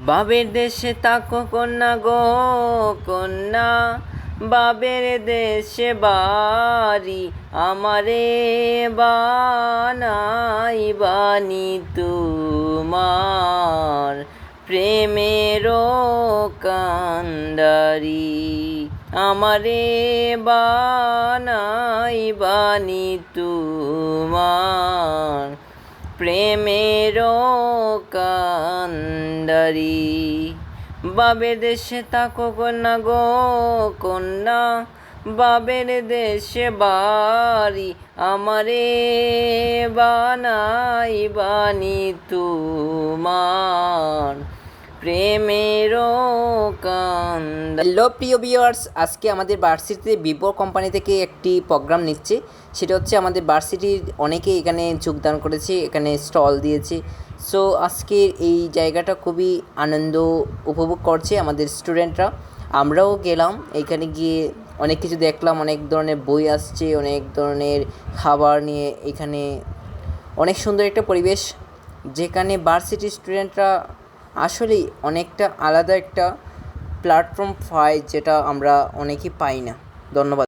বাবের দেশে তাকো কন্যা গো কন্যা, বাবের দেশে বাড়ি, আমারে বানাইবানি তোমার প্রেমেরও কান্ডারি, আমারে বানাইবানি তোমার প্রেমেরও কান্ডারি। বাবের দেশে তাকো কন্যা গো কন্যা, বাবের দেশে বাড়ি, আমারে বানাইবানি তোমার প্রেমেরও কান্ডারি। হ্যালো প্রিয় ভিউয়ার্স, আজকে আমাদের ভার্সিটিতে বিপো কোম্পানি থেকে একটি প্রোগ্রাম নিচ্ছে। সেটা হচ্ছে আমাদের ভার্সিটির অনেকেই এখানে যোগদান করেছে, এখানে স্টল দিয়েছে। সো আজকের এই জায়গাটা খুবই আনন্দ উপভোগ করছে আমাদের স্টুডেন্টরা। আমরাও গেলাম, এখানে গিয়ে অনেক কিছু দেখলাম, অনেক ধরনের বই আসছে, অনেক ধরনের খাবার নিয়ে। এখানে অনেক সুন্দর একটা পরিবেশ, যেখানে ভার্সিটির স্টুডেন্টরা আসলেই অনেকটা আলাদা একটা প্ল্যাটফর্ম পায়, যেটা আমরা অনেকেই পাই না। ধন্যবাদ।